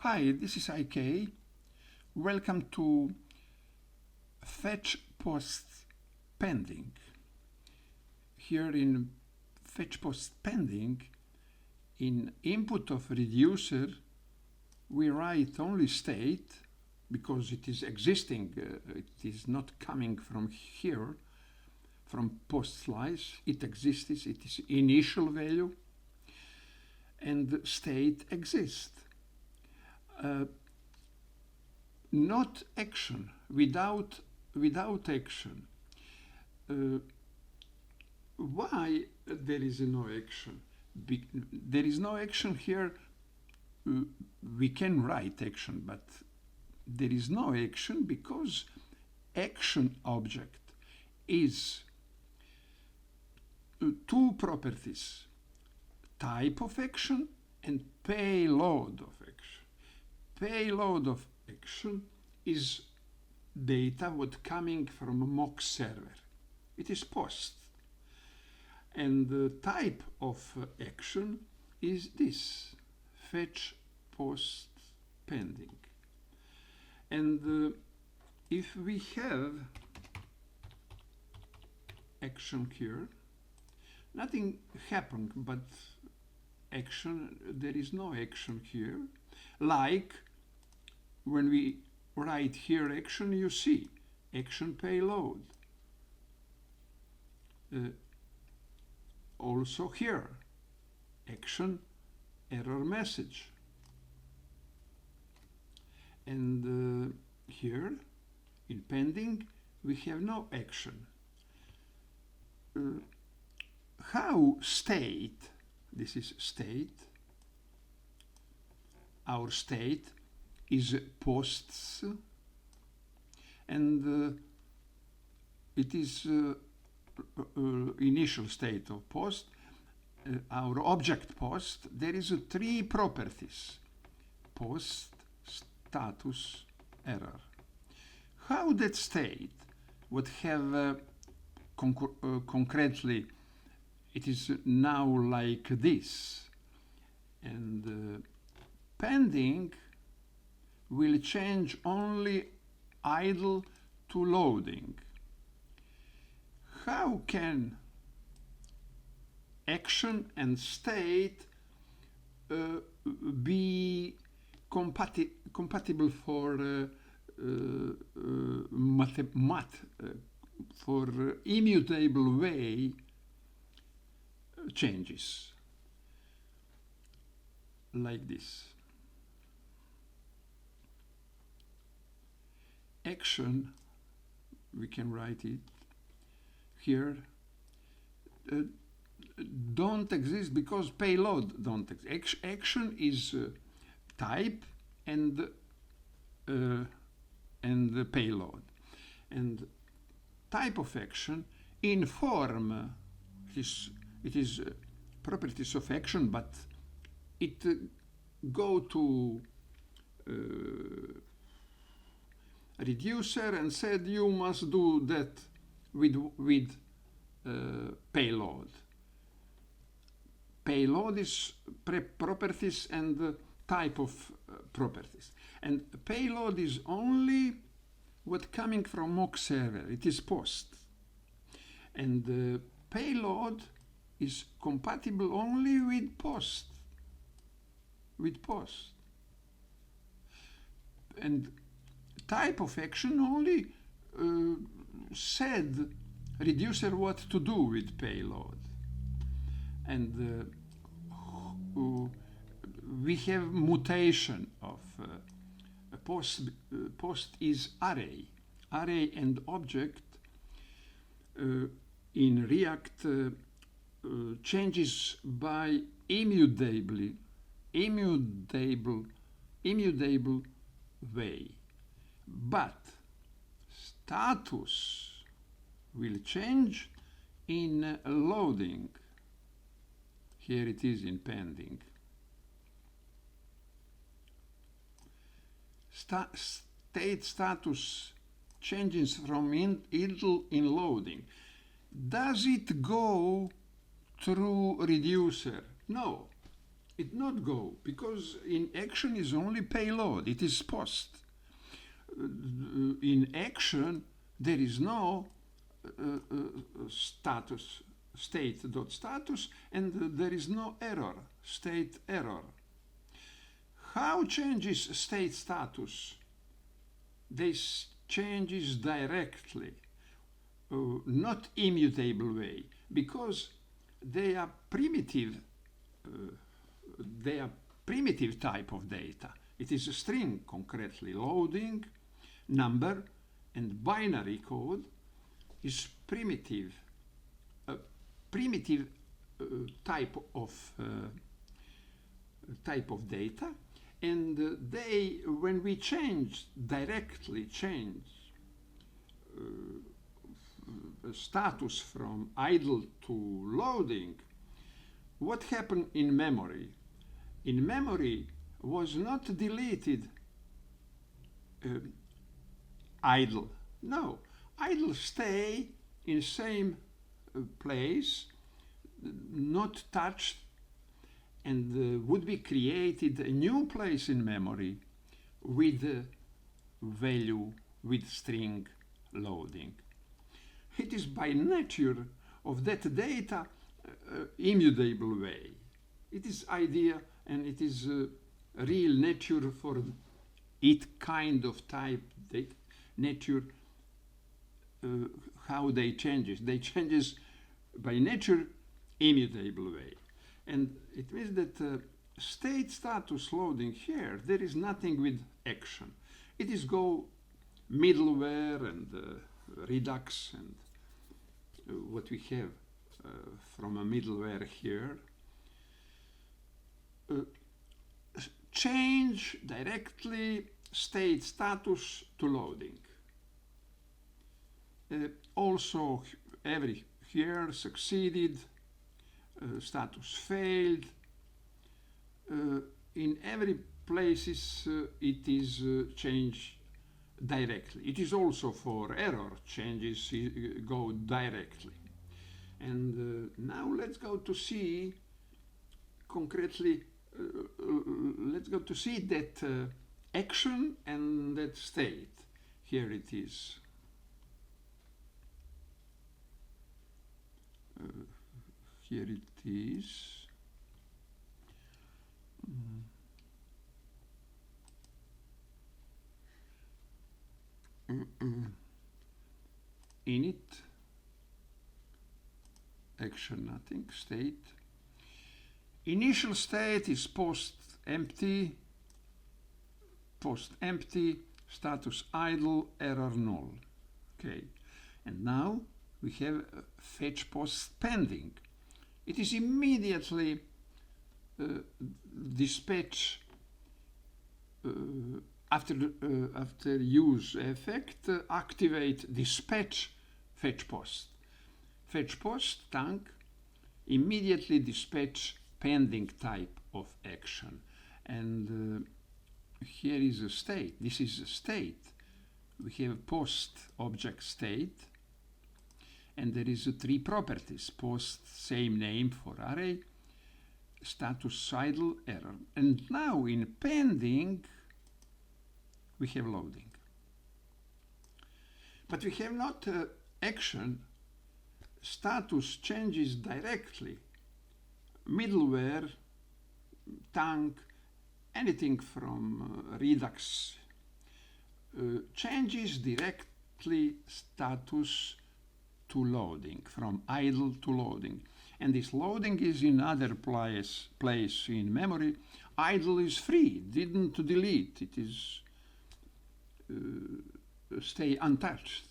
Hi, this is IK. Welcome to Fetch Post Pending. Here in Fetch Post Pending, in input of reducer, we write only state because it is existing, it is not coming from here, from post slice. It exists, it is initial value, and state exists. Not action, without action. Why there is no action? There is no action here. We can write action, but there is no action because action object is two properties: type of action and payload of action. Payload of action is data what coming from a mock server. It is post. And the type of action is this: fetch post pending. And if we have action here, nothing happened but action. There is no action here. Like when we write here action, you see action payload. Also here, action error message. And here in pending, we have no action. How state, this is state, our state is posts, and it is initial state of post. Our object post, there is three properties: post, status, error. How that state would have concretely, it is now like this, and pending will change only idle to loading. How can action and state be compatible for for immutable way changes like this? Action, we can write it here, don't exist because payload don't exist. Action is type and the payload. And type of action inform it is properties of action, but it go to reducer and said you must do that with payload. Payload is properties and type of properties. And payload is only what coming from mock server. It is post. And payload is compatible only with post. With post. And type of action only said reducer what to do with payload. And we have mutation of post. Post is array. Array and object in React changes by immutable way. But status will change in loading. Here it is in pending. State status changes from idle in loading. Does it go through reducer? No. it not go, because in action is only payload, it is post. In action there is no status, state.status, and there is no error, state error. How changes state status? This changes directly, not immutable way, because they are primitive type of data. It is a string, concretely loading, number, and binary code is primitive type of data, and when we directly change status from idle to loading, what happened in memory? In memory was not deleted idle. No, idle stay in same place, not touched, and would be created a new place in memory with value, with string loading. It is by nature of that data immutable way. It is idea, and it is real nature for it kind of type nature. How they changes? They changes by nature immutable way, and it means that state status loading here, there is nothing with action. It is go middleware and Redux and what we have from a middleware here. Change directly state status to loading. Also every here succeeded, status failed. In every places it is changed directly. It is also for error, changes go directly. And now let's go to see concretely, let's go to see that action and that state. Here it is. Here it is. Init, action nothing, state. Initial state is post empty, status idle, error null. Okay, and now we have fetch post pending. It is immediately dispatch after use effect, activate dispatch fetch post. Fetch post Thunk immediately dispatch pending type of action. And here is a state. This is a state. We have post object state, and there is three properties: post, same name for array, status idle, error. And now in pending we have loading, but we have not action. Status changes directly. Middleware, Thunk, anything from Redux changes directly status to loading, from idle to loading. And this loading is in other place in memory. Idle is free, didn't delete, it is stay untouched.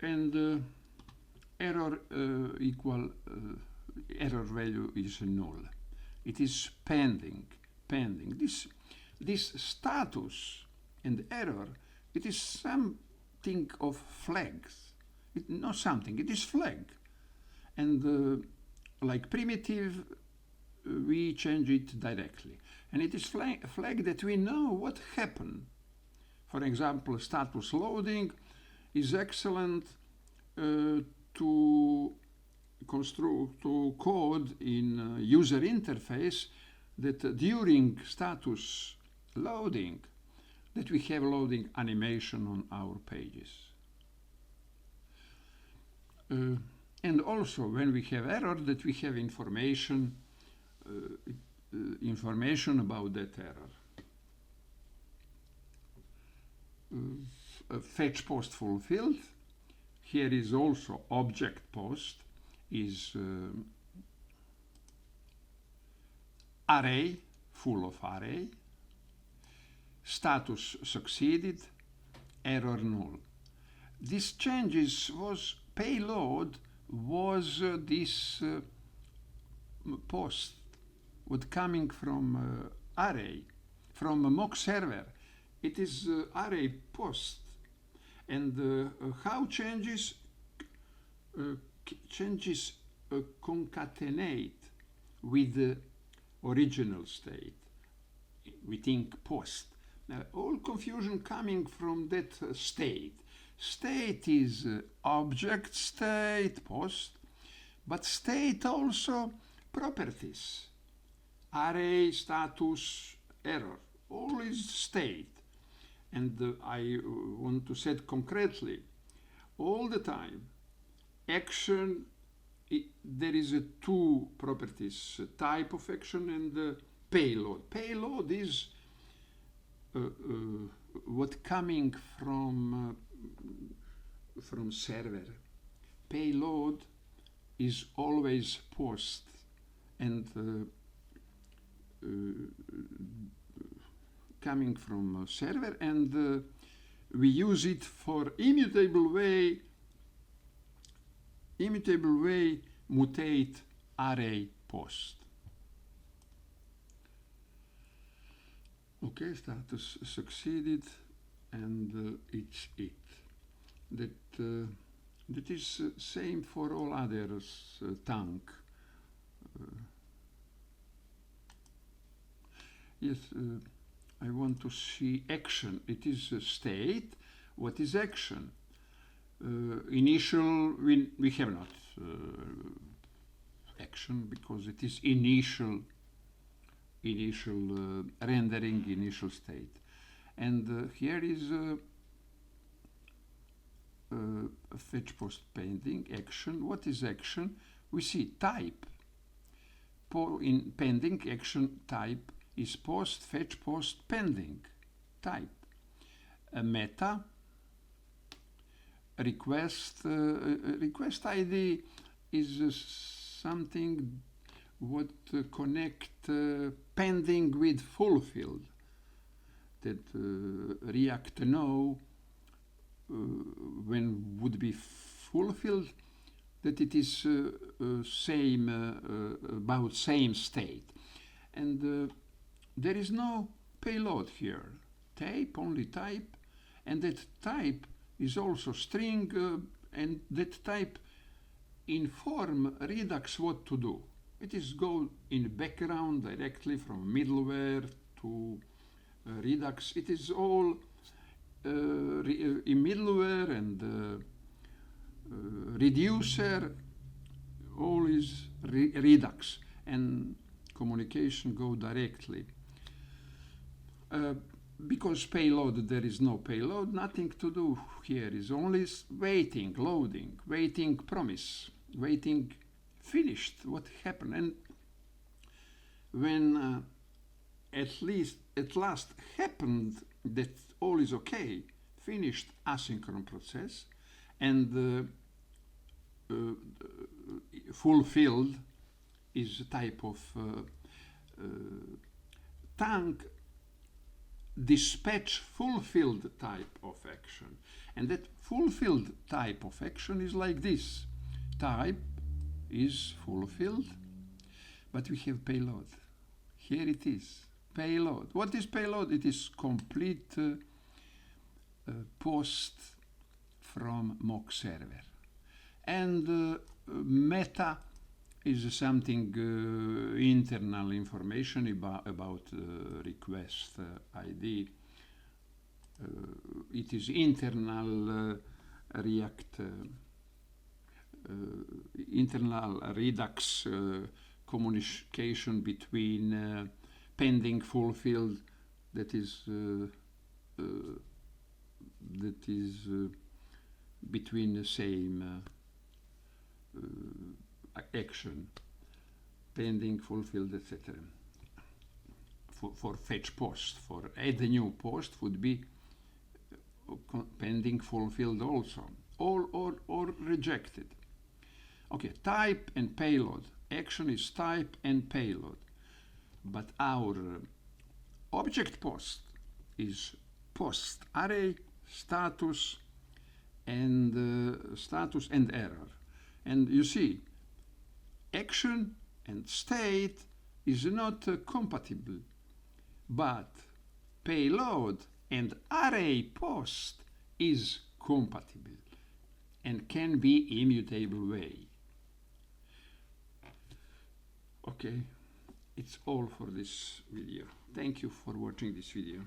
And error equal error value is null. It is pending. This status and error, it is something of flags. Not something, it is flag. And like primitive, we change it directly. And it is flag that we know what happened. For example, status loading is excellent to to code in user interface that during status loading that we have loading animation on our pages. And also when we have error that we have information about that error. Fetch post fulfilled. Here is also object post is array, full of array. Status succeeded, error null. This changes was payload was this post would coming from array, from a mock server. It is array post. And how changes concatenate with the original state. We think post. All confusion coming from that state. State is object state, post, but state also properties. Array, status, error, all is state. And I want to say concretely, all the time, action, there is two properties, type of action and payload. Payload is what coming from server. Payload is always post and coming from server, and we use it for immutable way mutate array post. Okay, status succeeded, and it's it. That is same for all others. Thunk. Yes. I want to see action. It is a state. What is action? Initial, we have not action because it is initial rendering, initial state. And here is a fetch post pending action. What is action? We see type. In pending action type is post, fetch post, pending type. A meta, request ID is something what connect pending with fulfilled. That React know when would be fulfilled that it is about same state. And there is no payload here. Type, only type, and that type is also string, and that type inform Redux what to do. It is go in background directly from middleware to Redux. It is all in middleware and reducer, all is Redux, and communication go directly. Because payload, there is no payload, nothing to do here, is only waiting, loading, waiting promise, waiting finished, what happened. And when at last happened that all is okay, finished asynchronous process, and fulfilled is a type of Thunk dispatch fulfilled type of action. And that fulfilled type of action is like this. Type is fulfilled, but we have payload. Here it is, payload. What is payload? It is complete post from mock server. And meta is something internal information about request ID. It is internal React internal Redux communication between pending fulfilled, that is between the same action, pending, fulfilled, etc. For fetch post, for add a new post would be pending, fulfilled also, or rejected. Okay, type and payload. Action is type and payload, but our object post is post array, status and error. And you see, action and state is not compatible, but payload and array post is compatible and can be immutable way. Okay, it's all for this video. Thank you for watching this video.